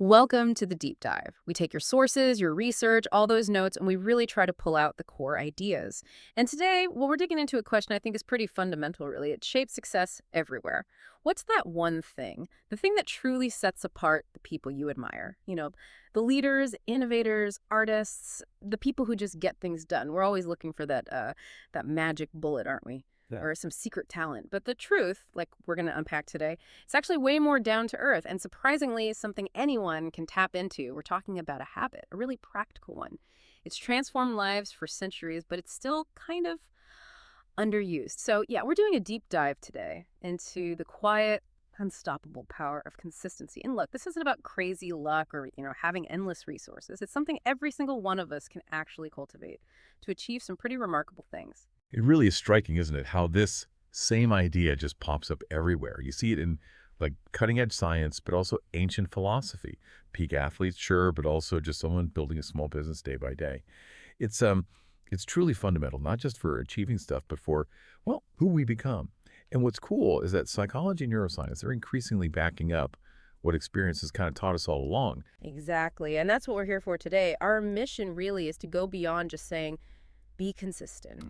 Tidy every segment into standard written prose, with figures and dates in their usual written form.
Welcome to the deep dive. We take your sources, your research, all those notes, and we really try to pull out the core ideas. And today, well, we're digging into a question I think is pretty fundamental, really. It shapes success everywhere. What's that one thing? The thing that truly sets apart the people you admire? The leaders, innovators, artists, the people who just get things done. We're always looking for that magic bullet, aren't we? Yeah. Or some secret talent. But the truth, like we're going to unpack today, it's actually way more down to earth and surprisingly something anyone can tap into. We're talking about a habit, a really practical one. It's transformed lives for centuries, but it's still kind of underused. So yeah, we're doing a deep dive today into the quiet, unstoppable power of consistency. And look, this isn't about crazy luck or, having endless resources. It's something every single one of us can actually cultivate to achieve some pretty remarkable things. It really is striking, isn't it, how this same idea just pops up everywhere. You see it in like cutting-edge science, but also ancient philosophy. Peak athletes, sure, but also just someone building a small business day by day. It's truly fundamental, not just for achieving stuff, but for, well, who we become. And what's cool is that psychology and neuroscience are increasingly backing up what experience has kind of taught us all along. Exactly. And that's what we're here for today. Our mission really is to go beyond just saying, be consistent.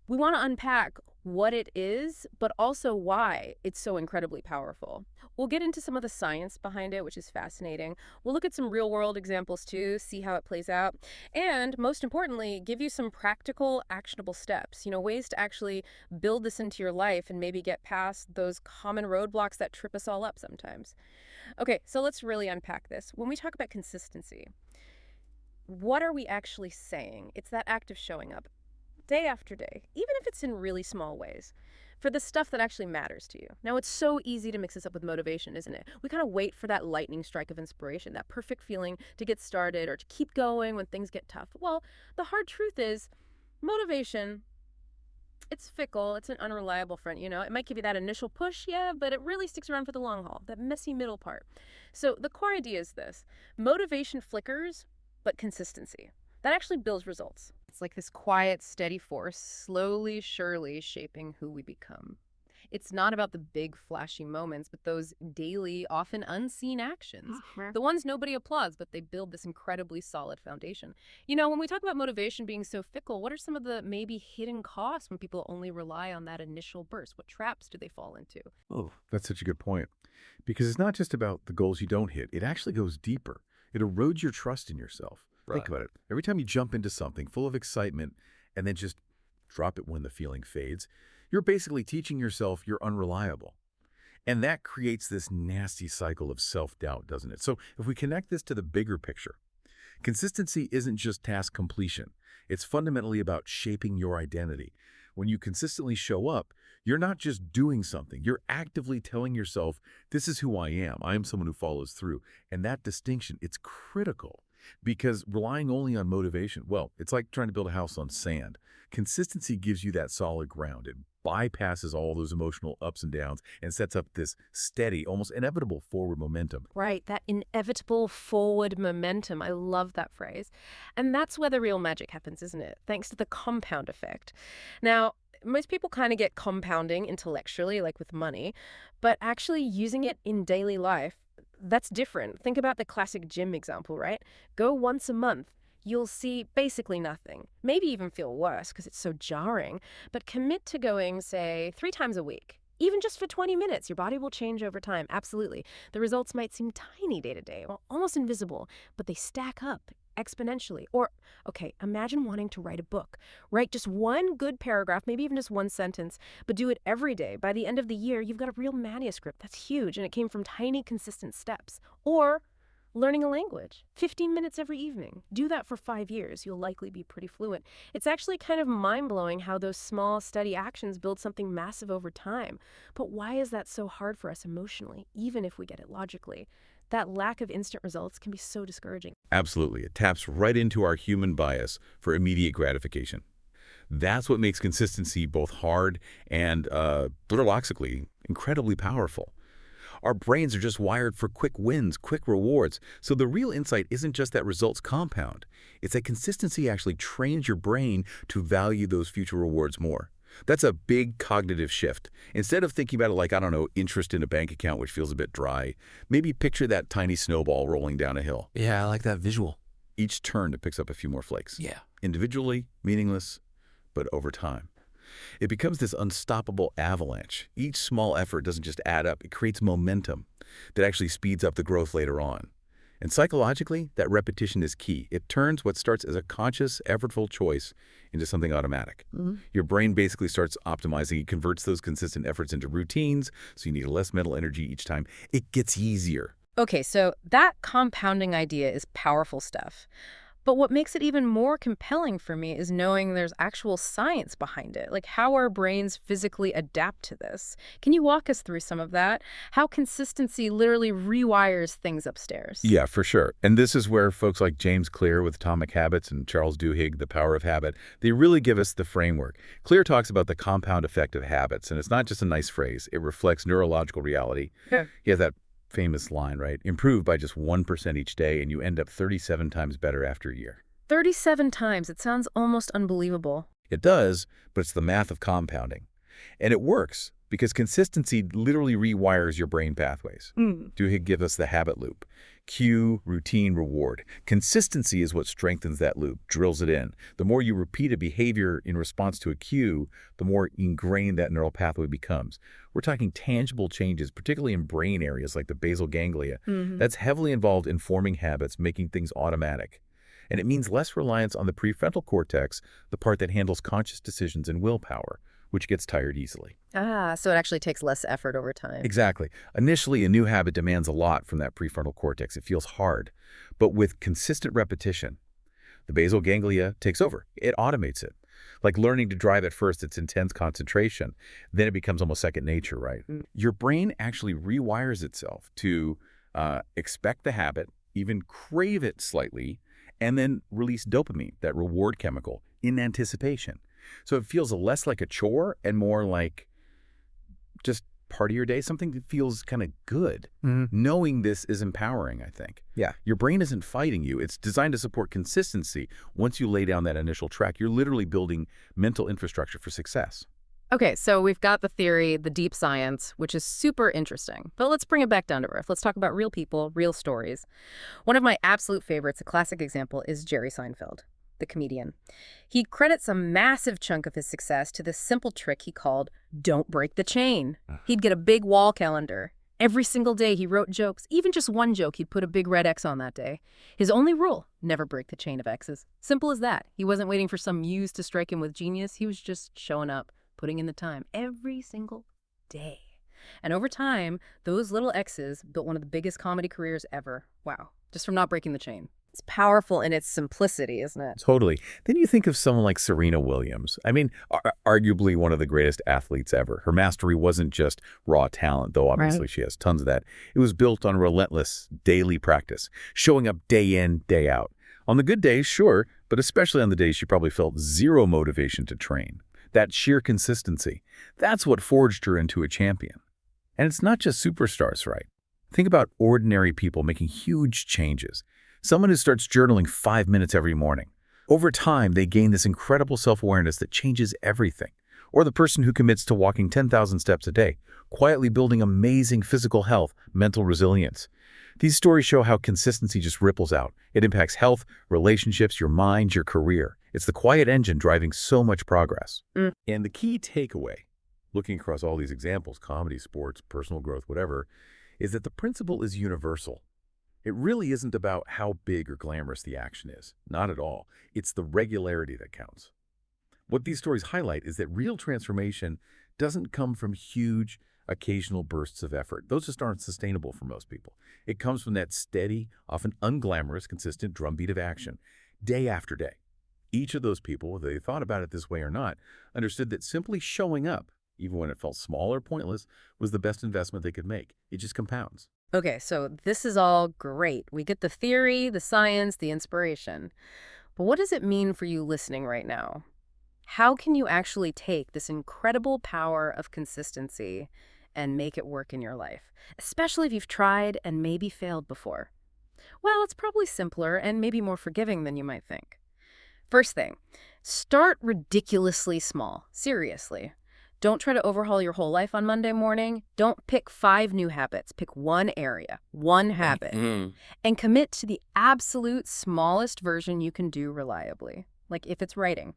We want to unpack what it is, but also why it's so incredibly powerful. We'll get into some of the science behind it, which is fascinating. We'll look at some real-world examples too, see how it plays out, and most importantly, give you some practical, actionable steps, ways to actually build this into your life and maybe get past those common roadblocks that trip us all up sometimes. Okay, so let's really unpack this. When we talk about consistency, what are we actually saying? It's that act of showing up day after day, even if it's in really small ways, for the stuff that actually matters to you. Now, it's so easy to mix this up with motivation, isn't it? We kind of wait for that lightning strike of inspiration, that perfect feeling to get started or to keep going when things get tough. Well, the hard truth is motivation, it's fickle, it's an unreliable friend, It might give you that initial push, yeah, but it really sticks around for the long haul, that messy middle part. So the core idea is this: motivation flickers, but consistency, that actually builds results. It's like this quiet, steady force, slowly, surely shaping who we become. It's not about the big, flashy moments, but those daily, often unseen actions. The ones nobody applauds, but they build this incredibly solid foundation. When we talk about motivation being so fickle, what are some of the maybe hidden costs when people only rely on that initial burst? What traps do they fall into? Oh, that's such a good point. Because it's not just about the goals you don't hit. It actually goes deeper. It erodes your trust in yourself. Think about it. Every time you jump into something full of excitement and then just drop it when the feeling fades, you're basically teaching yourself you're unreliable. And that creates this nasty cycle of self-doubt, doesn't it? So if we connect this to the bigger picture, consistency isn't just task completion. It's fundamentally about shaping your identity. When you consistently show up, you're not just doing something. You're actively telling yourself, this is who I am. I am someone who follows through. And that distinction, it's critical. Because relying only on motivation, well, it's like trying to build a house on sand. Consistency gives you that solid ground. It bypasses all those emotional ups and downs and sets up this steady, almost inevitable forward momentum. Right, that inevitable forward momentum. I love that phrase. And that's where the real magic happens, isn't it? Thanks to the compound effect. Now, most people kind of get compounding intellectually, like with money, but actually using it in daily life, that's different. Think about the classic gym example, right? Go once a month. You'll see basically nothing. Maybe even feel worse because it's so jarring. But commit to going, say, 3 times a week. Even just for 20 minutes, your body will change over time. Absolutely. The results might seem tiny day to day, or almost invisible, but they stack up exponentially. Or, okay, imagine wanting to write a book. Write just one good paragraph, maybe even just one sentence, but do it every day. By the end of the year, you've got a real manuscript. That's huge, and it came from tiny, consistent steps. Or learning a language, 15 minutes every evening. Do that for 5 years. You'll likely be pretty fluent. It's actually kind of mind-blowing how those small, steady actions build something massive over time. But why is that so hard for us emotionally, even if we get it logically? That lack of instant results can be so discouraging. Absolutely. It taps right into our human bias for immediate gratification. That's what makes consistency both hard and, paradoxically, incredibly powerful. Our brains are just wired for quick wins, quick rewards. So the real insight isn't just that results compound. It's that consistency actually trains your brain to value those future rewards more. That's a big cognitive shift. Instead of thinking about it like, I don't know, interest in a bank account, which feels a bit dry, maybe picture that tiny snowball rolling down a hill. Yeah, I like that visual. Each turn, it picks up a few more flakes. Yeah. Individually, meaningless, but over time. It becomes this unstoppable avalanche. Each small effort doesn't just add up, it creates momentum that actually speeds up the growth later on. And psychologically, that repetition is key. It turns what starts as a conscious, effortful choice into something automatic. Your brain basically starts optimizing. It converts those consistent efforts into routines, so you need less mental energy each time. It gets easier. Okay, so that compounding idea is powerful stuff. But what makes it even more compelling for me is knowing there's actual science behind it, like how our brains physically adapt to this. Can you walk us through some of that? How consistency literally rewires things upstairs? Yeah, for sure. And this is where folks like James Clear with Atomic Habits and Charles Duhigg, The Power of Habit, they really give us the framework. Clear talks about the compound effect of habits, and it's not just a nice phrase. It reflects neurological reality. Yeah. He has that famous line, right? Improve by just 1% each day, and you end up 37 times better after a year. 37 times. It sounds almost unbelievable. It does, but it's the math of compounding. And it works because consistency literally rewires your brain pathways. Duhigg gives us the habit loop. Cue, routine, reward. Consistency is what strengthens that loop, drills it in. The more you repeat a behavior in response to a cue, the more ingrained that neural pathway becomes. We're talking tangible changes, particularly in brain areas like the basal ganglia. That's heavily involved in forming habits, making things automatic. And it means less reliance on the prefrontal cortex, the part that handles conscious decisions and willpower, which gets tired easily. Ah, so it actually takes less effort over time. Exactly. Initially, a new habit demands a lot from that prefrontal cortex. It feels hard. But with consistent repetition, the basal ganglia takes over. It automates it. Like learning to drive at first, it's intense concentration. Then it becomes almost second nature, right? Your brain actually rewires itself to expect the habit, even crave it slightly, and then release dopamine, that reward chemical, in anticipation. So it feels less like a chore and more like just part of your day, something that feels kind of good. Knowing this is empowering, I think. Yeah. Your brain isn't fighting you. It's designed to support consistency. Once you lay down that initial track, you're literally building mental infrastructure for success. Okay, so we've got the theory, the deep science, which is super interesting. But let's bring it back down to earth. Let's talk about real people, real stories. One of my absolute favorites, a classic example, is Jerry Seinfeld, the comedian. He credits a massive chunk of his success to this simple trick he called "don't break the chain." He'd get a big wall calendar. Every single day he wrote jokes, even just one joke, he'd put a big red X on that day. His only rule, never break the chain of X's. Simple as that. He wasn't waiting for some muse to strike him with genius. He was just showing up, putting in the time every single day. And over time, those little X's built one of the biggest comedy careers ever. Wow. Just from not breaking the chain. It's powerful in its simplicity, isn't it? Totally. Then you think of someone like Serena Williams. I mean, arguably one of the greatest athletes ever. Her mastery wasn't just raw talent, though obviously she has tons of that. It was built on relentless daily practice, showing up day in, day out. On the good days, sure, but especially on the days she probably felt zero motivation to train. That sheer consistency, that's what forged her into a champion. And it's not just superstars, right? Think about ordinary people making huge changes. Someone who starts journaling 5 minutes every morning. Over time, they gain this incredible self-awareness that changes everything. Or the person who commits to walking 10,000 steps a day, quietly building amazing physical health, mental resilience. These stories show how consistency just ripples out. It impacts health, relationships, your mind, your career. It's the quiet engine driving so much progress. And the key takeaway, looking across all these examples, comedy, sports, personal growth, whatever, is that the principle is universal. It really isn't about how big or glamorous the action is. Not at all. It's the regularity that counts. What these stories highlight is that real transformation doesn't come from huge, occasional bursts of effort. Those just aren't sustainable for most people. It comes from that steady, often unglamorous, consistent drumbeat of action, day after day. Each of those people, whether they thought about it this way or not, understood that simply showing up, even when it felt small or pointless, was the best investment they could make. It just compounds. Okay, so this is all great. We get the theory, the science, the inspiration. But what does it mean for you listening right now? How can you actually take this incredible power of consistency and make it work in your life, especially if you've tried and maybe failed before? Well, it's probably simpler and maybe more forgiving than you might think. First thing, start ridiculously small. Seriously. Don't try to overhaul your whole life on Monday morning. Don't pick 5 new habits. Pick one area, one habit, and commit to the absolute smallest version you can do reliably. Like if it's writing,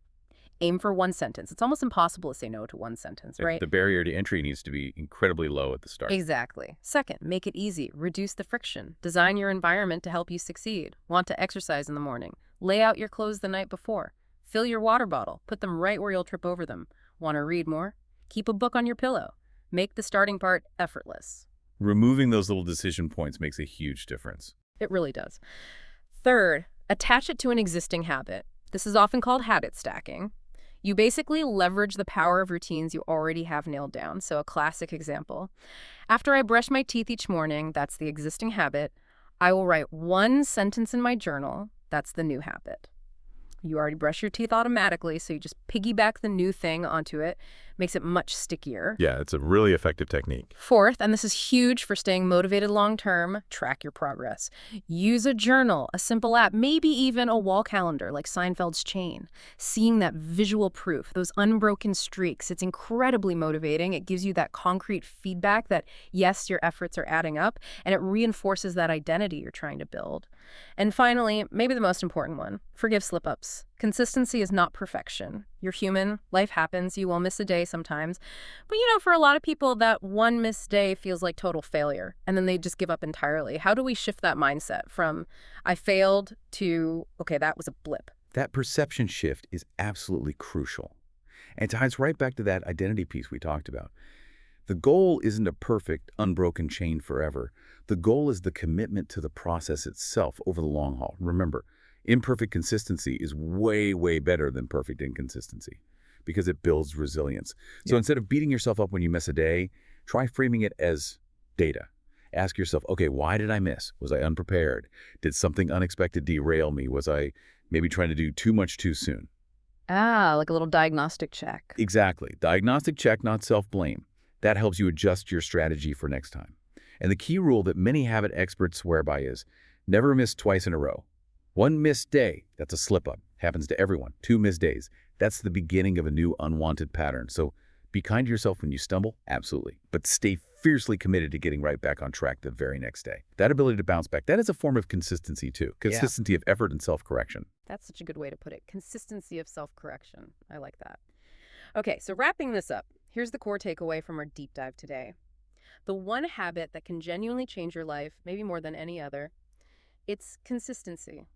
aim for 1 sentence. It's almost impossible to say no to 1 sentence, right? The barrier to entry needs to be incredibly low at the start. Exactly. Second, make it easy. Reduce the friction. Design your environment to help you succeed. Want to exercise in the morning? Lay out your clothes the night before. Fill your water bottle. Put them right where you'll trip over them. Want to read more? Keep a book on your pillow. Make the starting part effortless. Removing those little decision points makes a huge difference. It really does. Third, attach it to an existing habit. This is often called habit stacking. You basically leverage the power of routines you already have nailed down. So a classic example. After I brush my teeth each morning, that's the existing habit, I will write 1 sentence in my journal. That's the new habit. You already brush your teeth automatically, so you just piggyback the new thing onto it. Makes it much stickier. Yeah, it's a really effective technique. Fourth, and this is huge for staying motivated long-term, track your progress. Use a journal, a simple app, maybe even a wall calendar like Seinfeld's chain. Seeing that visual proof, those unbroken streaks, it's incredibly motivating. It gives you that concrete feedback that, yes, your efforts are adding up, and it reinforces that identity you're trying to build. And finally, maybe the most important one, forgive slip-ups. Consistency is not perfection. You're human, life happens, you will miss a day sometimes. But for a lot of people, that one missed day feels like total failure, and then they just give up entirely. How do we shift that mindset from, I failed, to, okay, that was a blip? That perception shift is absolutely crucial. And it ties right back to that identity piece we talked about. The goal isn't a perfect, unbroken chain forever. The goal is the commitment to the process itself over the long haul. Remember, imperfect consistency is way, way better than perfect inconsistency because it builds resilience. So instead of beating yourself up when you miss a day, try framing it as data. Ask yourself, okay, why did I miss? Was I unprepared? Did something unexpected derail me? Was I maybe trying to do too much too soon? Ah, like a little diagnostic check. Exactly. Diagnostic check, not self-blame. That helps you adjust your strategy for next time. And the key rule that many habit experts swear by is never miss twice in a row. 1 missed day, that's a slip-up. Happens to everyone. 2 missed days, that's the beginning of a new unwanted pattern. So be kind to yourself when you stumble, absolutely. But stay fiercely committed to getting right back on track the very next day. That ability to bounce back, that is a form of consistency too. Consistency of effort and self-correction. That's such a good way to put it. Consistency of self-correction. I like that. Okay, so wrapping this up, here's the core takeaway from our deep dive today. The one habit that can genuinely change your life, maybe more than any other, it's consistency.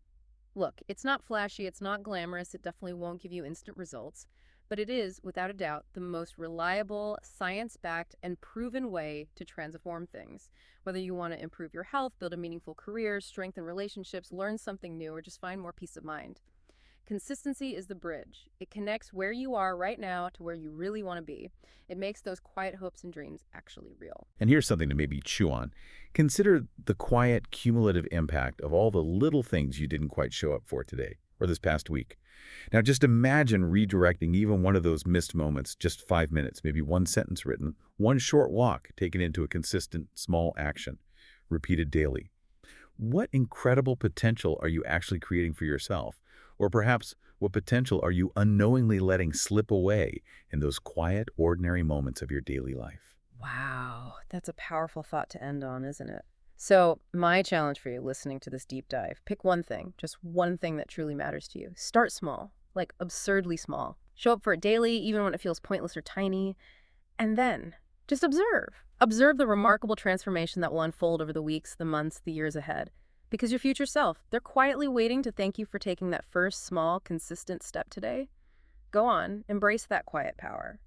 Look, it's not flashy, it's not glamorous, it definitely won't give you instant results, but it is, without a doubt, the most reliable, science-backed, and proven way to transform things. Whether you want to improve your health, build a meaningful career, strengthen relationships, learn something new, or just find more peace of mind. Consistency is the bridge. It connects where you are right now to where you really want to be. It makes those quiet hopes and dreams actually real. And here's something to maybe chew on. Consider the quiet, cumulative impact of all the little things you didn't quite show up for today or this past week. Now, just imagine redirecting even one of those missed moments, just 5 minutes, maybe 1 sentence written, 1 short walk taken into a consistent, small action, repeated daily. What incredible potential are you actually creating for yourself? Or perhaps, what potential are you unknowingly letting slip away in those quiet, ordinary moments of your daily life? Wow, that's a powerful thought to end on, isn't it? So, my challenge for you listening to this deep dive, pick one thing, just one thing that truly matters to you. Start small, like absurdly small. Show up for it daily, even when it feels pointless or tiny. And then, just observe. Observe the remarkable transformation that will unfold over the weeks, the months, the years ahead. Because your future self, they're quietly waiting to thank you for taking that first small, consistent step today. Go on, embrace that quiet power.